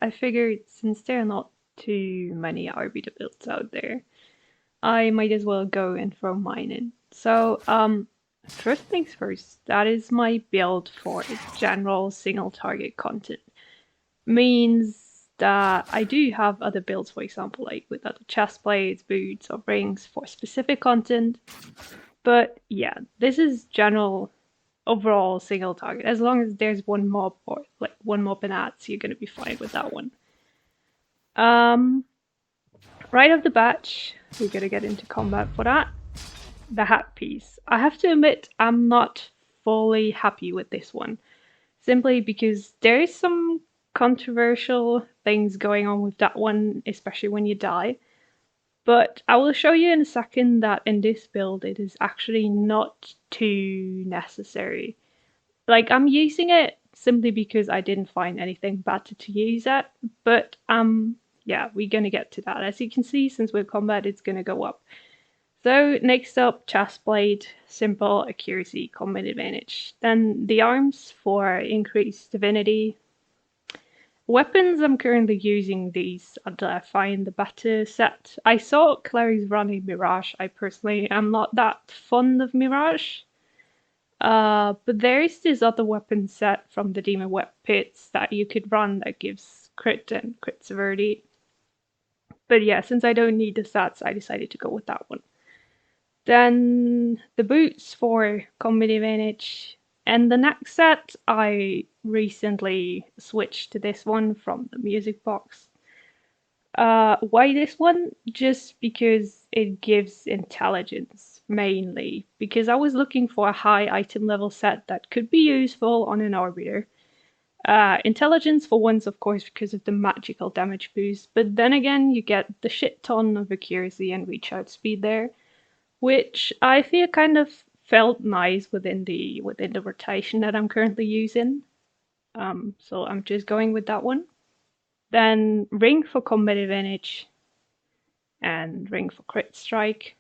I figured since there are not too many Arbiter builds out there, I might as well go and throw mine in. So, first things first, that is my build for general single target content. Means that I do have other builds, for example, like with other chest plates, boots, or rings for specific content. But yeah, this is general overall single target. As long as there's one mob or like one mob and ads, you're gonna be fine with that one. Um, right off the bat, we're gonna get into combat for that. The hat piece. I have to admit, I'm not fully happy with this one, simply because there is some controversial things going on with that one, especially when you die. But I will show you in a second that in this build it is actually not too necessary. Like, I'm using it simply because I didn't find anything better to use it, but yeah, we're gonna get to that. As you can see, since we're combat, it's gonna go up. So next up, chest plate, simple, accuracy, combat advantage. Then the arms for increased divinity. Weapons, I'm currently using these until I find the better set. I saw Clerics running Mirage. I personally am not that fond of Mirage. But there is this other weapon set from the Demon Web Pits that you could run that gives crit and crit severity. But yeah, since I don't need the stats, I decided to go with that one. Then the boots for combat advantage. And the next set, I recently switched to this one from the music box. Why this one? Just because it gives intelligence, mainly. Because I was looking for a high item level set that could be useful on an Arbiter. Intelligence for once, of course, because of the magical damage boost, but then again, you get the shit ton of accuracy and reach out speed there, which I feel kind of felt nice within the rotation that I'm currently using. So I'm just going with that one. Then ring for combat advantage, and ring for crit strike.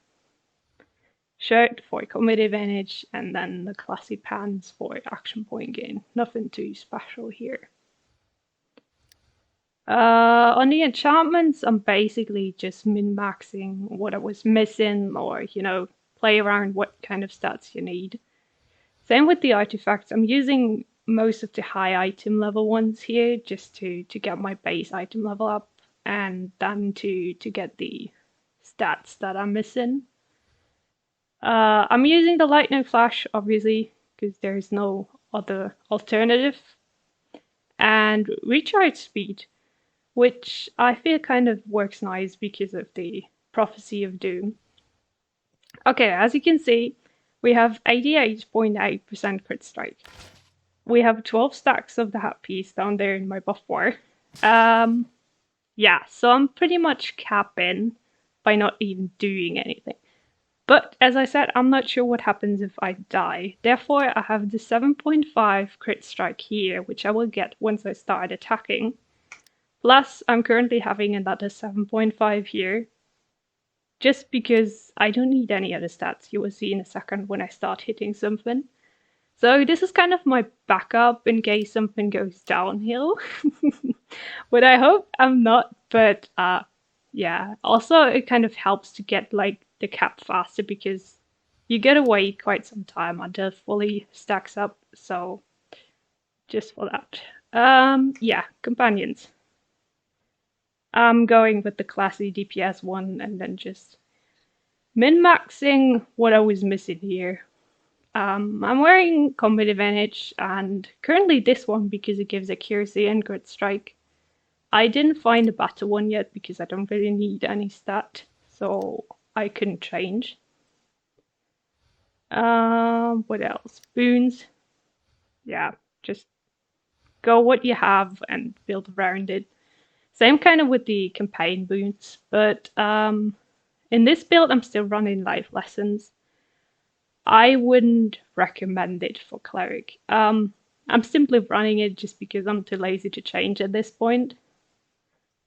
Shirt for combat advantage, and then the classy pants for action point gain. Nothing too special here. On the enchantments, I'm basically just min-maxing what I was missing, or, play around what kind of stats you need. Same with the artifacts. I'm using most of the high item level ones here just to get my base item level up, and then to get the stats that I'm missing. I'm using the lightning flash, obviously, because there's no other alternative. And recharge speed, which I feel kind of works nice because of the prophecy of doom. Okay, as you can see, we have 88.8% crit strike. We have 12 stacks of the hat piece down there in my buff bar. Yeah, so I'm pretty much capping by not even doing anything. But as I said, I'm not sure what happens if I die. Therefore, I have the 7.5 crit strike here, which I will get once I start attacking. Plus, I'm currently having another 7.5 here, just because I don't need any other stats. You will see in a second when I start hitting something. So this is kind of my backup in case something goes downhill. But I hope I'm not, but yeah. Also, it kind of helps to get like the cap faster because you get to wait quite some time until it fully stacks up. So just for that. Yeah, companions. I'm going with the classy DPS one and then just min-maxing what I was missing here. I'm wearing combat advantage and currently this one because it gives accuracy and crit strike. I didn't find a better one yet because I don't really need any stat, so I couldn't change. What else? Boons. Yeah, just go what you have and build around it. Same kind of with the campaign boons, but in this build I'm still running life lessons. I wouldn't recommend it for Cleric. I'm simply running it just because I'm too lazy to change at this point.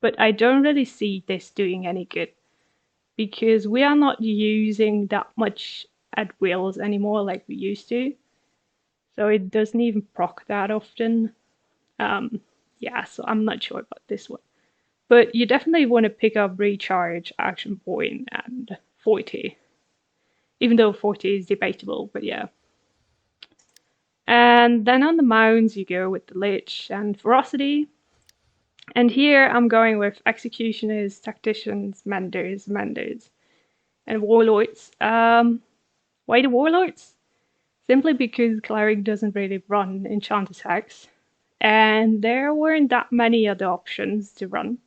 But I don't really see this doing any good because we are not using that much at wills anymore like we used to. So it doesn't even proc that often. yeah, so I'm not sure about this one. But you definitely want to pick up Recharge, Action Point, and 40. Even though 40 is debatable, but yeah. And then on the mounds, you go with the Lich and Ferocity. And here I'm going with Executioners, Tacticians, Menders, and Warlords. Why the Warlords? Simply because Cleric doesn't really run enchant attacks, and there weren't that many other options to run.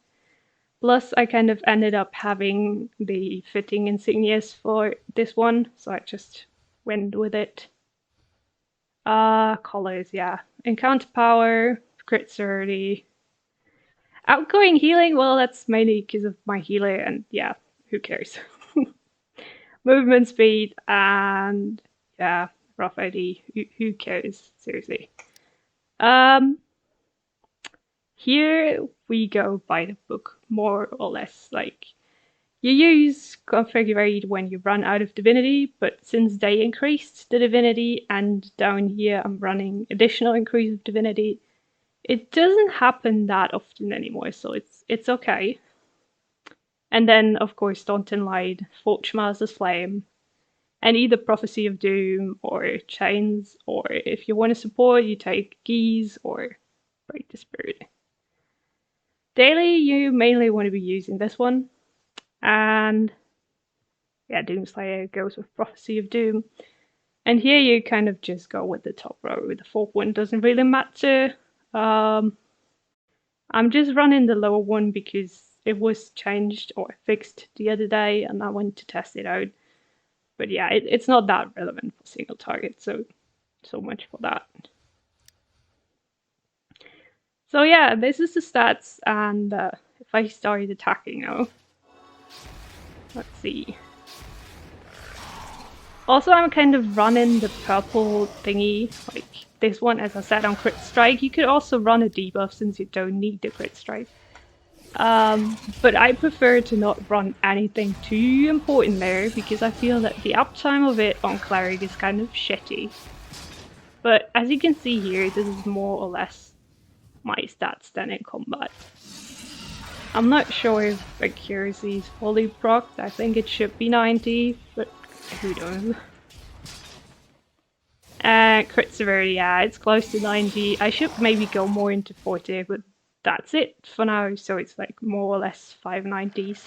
Plus, I kind of ended up having the fitting insignias for this one, so I just went with it. Colors, yeah. Encounter power, crit 30. Outgoing healing, well, that's mainly because of my healer, and yeah, who cares? Movement speed, and yeah, rough ID. Who cares? Seriously. Um, Here we go by the book, more or less. Like, you use configurate when you run out of divinity, but since they increased the divinity, and down here I'm running additional increase of divinity, it doesn't happen that often anymore, so it's okay. And then, of course, Daunting Light, Forge Master's Flame, and either Prophecy of Doom or Chains, or if you want to support, you take Geese or Break the Spirit. Daily, you mainly want to be using this one, and yeah, Doomslayer goes with Prophecy of Doom. And here you kind of just go with the top row. The fourth one doesn't really matter. I'm just running the lower one because it was changed or fixed the other day, and I went to test it out. But yeah, it's not that relevant for single target, so much for that. So yeah, this is the stats, and if I start attacking now, let's see. Also, I'm kind of running the purple thingy, like this one, as I said, on Crit Strike. You could also run a debuff since you don't need the Crit Strike. But I prefer to not run anything too important there, because I feel that the uptime of it on Cleric is kind of shitty. But as you can see here, this is more or less my stats than in combat. I'm not sure if accuracy is fully procced. I think it should be 90, but who knows. Crit severity, yeah, it's close to 90. I should maybe go more into 40, but that's it for now, so it's like more or less 590s.